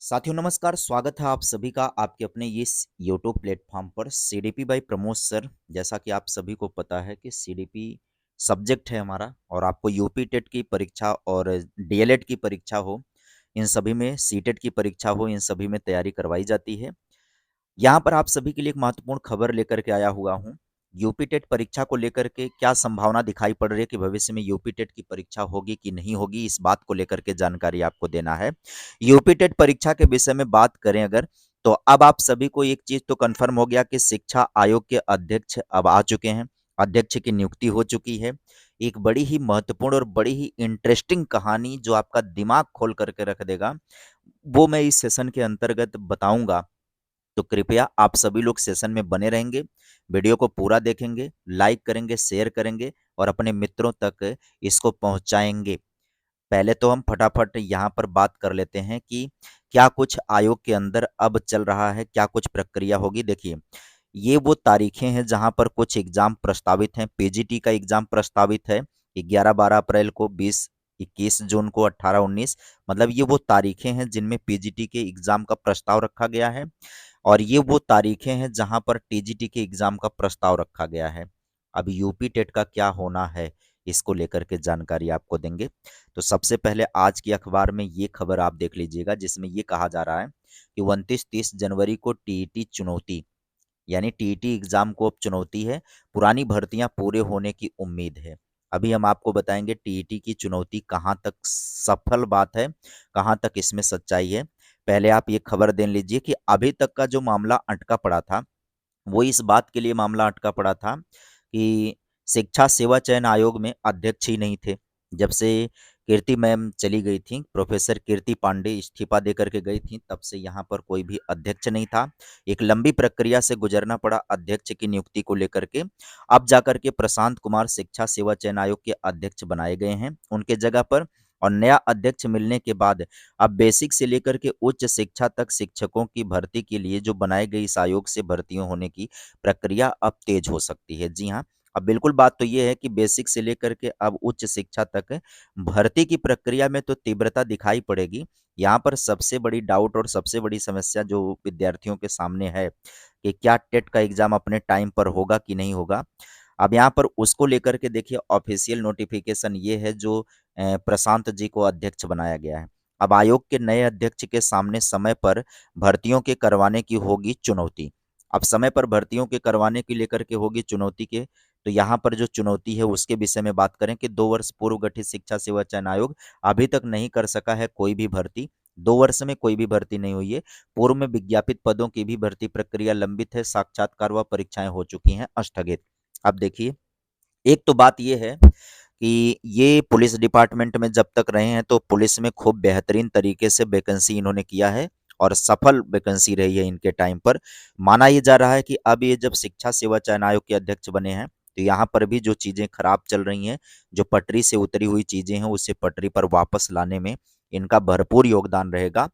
साथियों नमस्कार, स्वागत है आप सभी का आपके अपने ये यूट्यूब प्लेटफॉर्म पर सीडीपी बाय प्रमोद सर। जैसा कि आप सभी को पता है कि सीडीपी सब्जेक्ट है हमारा और आपको यूपी टेट की परीक्षा और डीएलएड की परीक्षा हो, इन सभी में सीटेट की परीक्षा हो, इन सभी में तैयारी करवाई जाती है। यहाँ पर आप सभी के लिए एक महत्वपूर्ण खबर लेकर के आया हुआ हूँ। यूपी टेट परीक्षा को लेकर के क्या संभावना दिखाई पड़ रही है कि भविष्य में यूपी टेट की परीक्षा होगी कि नहीं होगी, इस बात को लेकर के जानकारी आपको देना है। यूपी टेट परीक्षा के विषय में बात करें अगर, तो अब आप सभी को एक चीज तो कंफर्म हो गया कि शिक्षा आयोग के अध्यक्ष अब आ चुके हैं। अध्यक्ष की नियुक्ति हो चुकी है। एक बड़ी ही महत्वपूर्ण और बड़ी ही इंटरेस्टिंग कहानी जो आपका दिमाग खोल करके रख देगा, वो मैं इस सेशन के अंतर्गत बताऊंगा। तो कृपया आप सभी लोग सेशन में बने रहेंगे, वीडियो को पूरा देखेंगे, लाइक करेंगे, शेयर करेंगे और अपने मित्रों तक इसको पहुंचाएंगे। पहले तो हम फटाफट यहाँ पर बात कर लेते हैं कि क्या कुछ आयोग के अंदर अब चल रहा है, क्या कुछ प्रक्रिया होगी। देखिए, ये वो तारीखें हैं जहाँ पर कुछ एग्जाम प्रस्तावित हैं। पीजीटी का एग्जाम प्रस्तावित है 11-12 अप्रैल को, 20-21 जून को, 18-19, मतलब ये वो तारीखें हैं जिनमें पीजीटी के एग्जाम का प्रस्ताव रखा गया है। और ये वो तारीखें हैं जहां पर टीजीटी के एग्जाम का प्रस्ताव रखा गया है। अब यूपी टेट का क्या होना है, इसको लेकर के जानकारी आपको देंगे। तो सबसे पहले आज की अखबार में ये खबर आप देख लीजिएगा, जिसमें ये कहा जा रहा है कि 29-30 जनवरी को टीईटी चुनौती, यानी टीईटी एग्जाम को अब चुनौती है, पुरानी भर्तियां पूरे होने की उम्मीद है। अभी हम आपको बताएंगे टीईटी की चुनौती कहाँ तक सफल बात है, कहाँ तक इसमें सच्चाई है। पहले आप ये खबर देख लीजिए कि अभी तक का जो मामला अटका पड़ा था, वो इस बात के लिए मामला अटका पड़ा था कि शिक्षा सेवा चयन आयोग में अध्यक्ष ही नहीं थे। जब से कीर्ति मैम चली गई थी, प्रोफेसर कीर्ति पांडे इस्तीफा दे करके गई थी, तब से यहाँ पर कोई भी अध्यक्ष नहीं था। एक लंबी प्रक्रिया से गुजरना पड़ा अध्यक्ष की नियुक्ति को लेकर के। अब जाकर के प्रशांत कुमार शिक्षा सेवा चयन आयोग के अध्यक्ष बनाए गए हैं उनके जगह पर। और नया अध्यक्ष मिलने के बाद अब बेसिक से लेकर के उच्च शिक्षा तक शिक्षकों की भर्ती के लिए जो बनाए गए इस आयोग से भर्तियों होने की प्रक्रिया अब तेज हो सकती है। जी हाँ, अब बिल्कुल बात तो ये है कि बेसिक से लेकर के अब उच्च शिक्षा तक भर्ती की प्रक्रिया में तो तीव्रता दिखाई पड़ेगी। यहाँ पर सबसे बड़ी डाउट और सबसे बड़ी समस्या जो विद्यार्थियों के सामने है कि क्या टेट का एग्जाम अपने टाइम पर होगा कि नहीं होगा। अब यहाँ पर उसको लेकर के देखिए, ऑफिशियल नोटिफिकेशन ये है जो प्रशांत जी को अध्यक्ष बनाया गया है। अब आयोग के नए अध्यक्ष के सामने समय पर भर्तियों के करवाने की होगी चुनौती। अब समय पर भर्तियों के करवाने की लेकर के होगी चुनौती के, तो यहाँ पर जो चुनौती है उसके विषय में बात करें कि 2 वर्ष पूर्व गठित शिक्षा सेवा चयन आयोग अभी तक नहीं कर सका है कोई भी भर्ती। 2 वर्ष में कोई भी भर्ती नहीं हुई है। पूर्व में विज्ञापित पदों की भी भर्ती प्रक्रिया लंबित है, साक्षात्कार व परीक्षाएं हो चुकी हैं स्थगित। अब देखिए, एक तो बात ये है कि ये पुलिस डिपार्टमेंट में जब तक रहे हैं तो पुलिस में खूब बेहतरीन तरीके से वैकेंसी इन्होंने किया है और सफल वैकेंसी रही है इनके टाइम पर। माना ये जा रहा है कि अब ये जब शिक्षा सेवा चयन आयोग के अध्यक्ष बने हैं, तो यहाँ पर भी जो चीजें खराब चल रही हैं, जो पटरी से उतरी हुई चीजें हैं, उसे पटरी पर वापस लाने में इनका भरपूर योगदान रहेगा।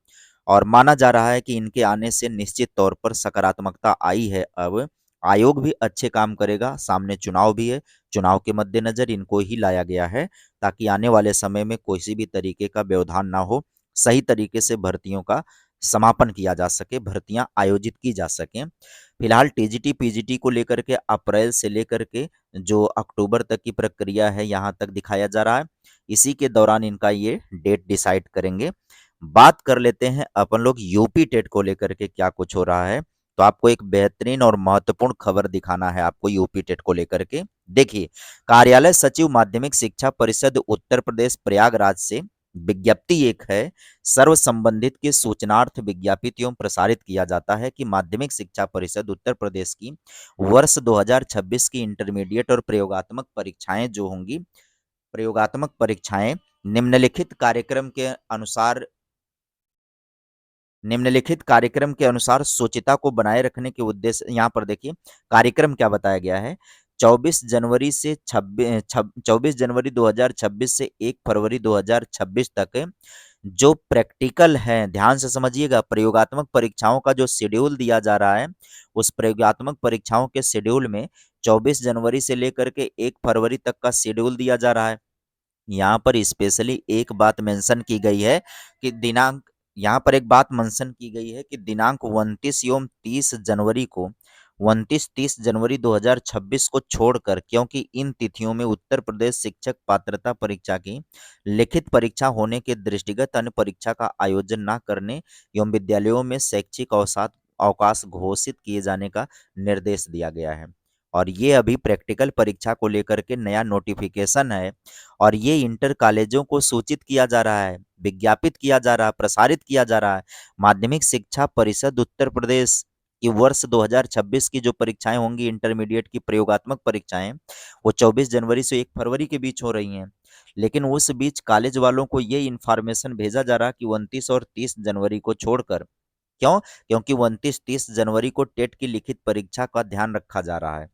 और माना जा रहा है कि इनके आने से निश्चित तौर पर सकारात्मकता आई है। अब आयोग भी अच्छे काम करेगा, सामने चुनाव भी है, चुनाव के मद्देनजर इनको ही लाया गया है ताकि आने वाले समय में किसी भी तरीके का व्यवधान ना हो, सही तरीके से भर्तियों का समापन किया जा सके, भर्तियां आयोजित की जा सकें। फिलहाल टीजीटी पीजीटी को लेकर के अप्रैल से लेकर के जो अक्टूबर तक की प्रक्रिया है यहाँ तक दिखाया जा रहा है। इसी के दौरान इनका ये डेट डिसाइड करेंगे। बात कर लेते हैं अपन लोग यूपी टेट को लेकर के क्या कुछ हो रहा है। तो आपको एक बेहतरीन और महत्वपूर्ण खबर दिखाना है आपको यूपी टेट को लेकर के। देखिए, कार्यालय सचिव माध्यमिक शिक्षा परिषद उत्तर प्रदेश प्रयागराज से विज्ञप्ति एक है, सर्व संबंधित के सूचनार्थ विज्ञापित एवं प्रसारित किया जाता है कि माध्यमिक शिक्षा परिषद उत्तर प्रदेश की वर्ष 2026 की इंटरमीडिएट और प्रयोगात्मक परीक्षाएं जो होंगी, प्रयोगात्मक परीक्षाएं निम्नलिखित कार्यक्रम के अनुसार निम्नलिखित कार्यक्रम के अनुसार शुचिता को बनाए रखने के उद्देश्य, यहाँ पर देखिए कार्यक्रम क्या बताया गया है। 24 जनवरी 2026 से 1 फरवरी 2026 तक जो प्रैक्टिकल है, ध्यान से समझिएगा, प्रयोगात्मक परीक्षाओं का जो शेड्यूल दिया जा रहा है, उस प्रयोगात्मक परीक्षाओं के शेड्यूल में 24 जनवरी से लेकर के 1 फरवरी तक का शेड्यूल दिया जा रहा है। यहाँ पर स्पेशली एक बात मेंशन की गई है कि दिनांक यहाँ पर एक बात मेंशन की गई है कि दिनांक 29 एवं 30 जनवरी 2026 को छोड़कर, क्योंकि इन तिथियों में उत्तर प्रदेश शिक्षक पात्रता परीक्षा की लिखित परीक्षा होने के दृष्टिगत अन्य परीक्षा का आयोजन न करने एवं विद्यालयों में शैक्षिक अवसाद अवकाश घोषित किए जाने का निर्देश दिया गया है। और ये अभी प्रैक्टिकल परीक्षा को लेकर के नया नोटिफिकेशन है, और ये इंटर कॉलेजों को सूचित किया जा रहा है, विज्ञापित किया जा रहा है, प्रसारित किया जा रहा है। माध्यमिक शिक्षा परिषद उत्तर प्रदेश की वर्ष 2026 की जो परीक्षाएं होंगी, इंटरमीडिएट की प्रयोगात्मक परीक्षाएं, वो 24 जनवरी से 1 फरवरी के बीच हो रही हैं। लेकिन उस बीच कॉलेज वालों को ये इन्फॉर्मेशन भेजा जा रहा है कि 29 और 30 जनवरी को छोड़कर, क्यों? क्योंकि 29-30 जनवरी को टेट की लिखित परीक्षा का ध्यान रखा जा रहा है।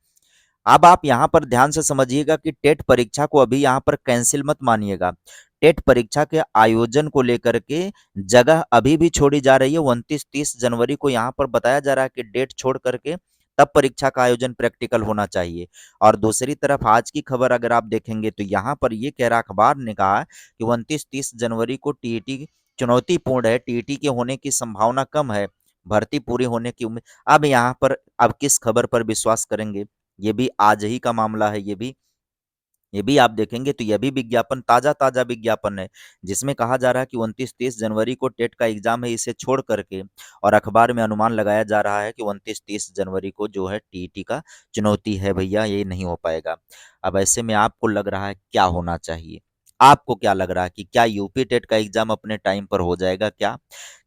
अब आप यहाँ पर ध्यान से समझिएगा कि टेट परीक्षा को अभी यहाँ पर कैंसिल मत मानिएगा। टेट परीक्षा के आयोजन को लेकर के जगह अभी भी छोड़ी जा रही है। 29-30 जनवरी को यहाँ पर बताया जा रहा है कि डेट छोड़ करके तब परीक्षा का आयोजन प्रैक्टिकल होना चाहिए। और दूसरी तरफ आज की खबर अगर आप देखेंगे तो यहाँ पर ये कह रहा, अखबार ने कहा कि 29-30 जनवरी को टीईटी चुनौतीपूर्ण है, टीईटी के होने की संभावना कम है, भर्ती पूरी होने की उम्मीद। अब यहाँ पर अब किस खबर पर विश्वास करेंगे? ये भी आज ही का मामला है। ये भी आप देखेंगे तो यह भी विज्ञापन ताज़ा-ताज़ा विज्ञापन है, जिसमें कहा जा रहा है कि 29-30 जनवरी को टेट का एग्ज़ाम है, इसे छोड़ करके, और अखबार में अनुमान लगाया जा रहा है कि 29-30 जनवरी को जो है टीईटी का चुनौती है भैया, ये नहीं हो पाएगा। अब ऐसे में आपको लग रहा है क्या होना चाहिए? आपको क्या लग रहा है कि क्या यूपी टेट का एग्ज़ाम अपने टाइम पर हो जाएगा क्या?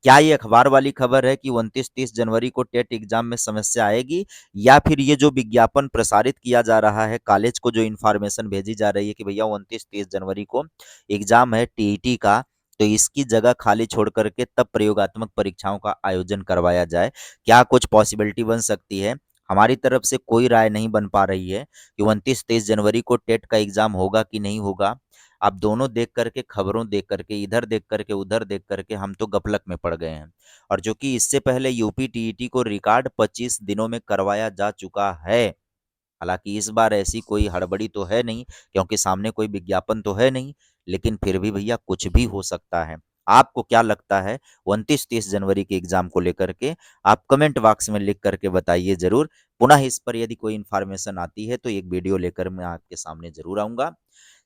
क्या ये अखबार वाली खबर है कि 29-30 जनवरी को टेट एग्ज़ाम में समस्या आएगी, या फिर ये जो विज्ञापन प्रसारित किया जा रहा है, कॉलेज को जो इन्फॉर्मेशन भेजी जा रही है कि भैया 29-30 जनवरी को एग्जाम है टीईटी का, तो इसकी जगह खाली छोड़ करके तब प्रयोगात्मक परीक्षाओं का आयोजन करवाया जाए, क्या कुछ पॉसिबिलिटी बन सकती है? हमारी तरफ से कोई राय नहीं बन पा रही है कि 29-30 जनवरी को टेट का एग्जाम होगा कि नहीं होगा। आप दोनों देख करके, खबरों देख करके, इधर देख करके, उधर देख करके हम तो गपलक में पड़ गए हैं। और जो कि इससे पहले यूपी टीईटी को रिकॉर्ड 25 दिनों में करवाया जा चुका है। हालाँकि इस बार ऐसी कोई हड़बड़ी तो है नहीं, क्योंकि सामने कोई विज्ञापन तो है नहीं, लेकिन फिर भी भैया कुछ भी हो सकता है। आपको क्या लगता है 29-30 जनवरी के एग्ज़ाम को लेकर के? आप कमेंट बॉक्स में लिख कर के बताइए ज़रूर। पुनः इस पर यदि कोई इन्फॉर्मेशन आती है तो एक वीडियो लेकर मैं आपके सामने ज़रूर आऊँगा।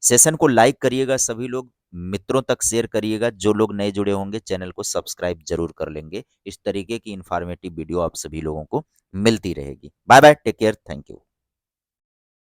सेशन को लाइक करिएगा सभी लोग, मित्रों तक शेयर करिएगा, जो लोग नए जुड़े होंगे चैनल को सब्सक्राइब ज़रूर कर लेंगे। इस तरीके की इन्फॉर्मेटिव वीडियो आप सभी लोगों को मिलती रहेगी। Bye bye, take care, thank you.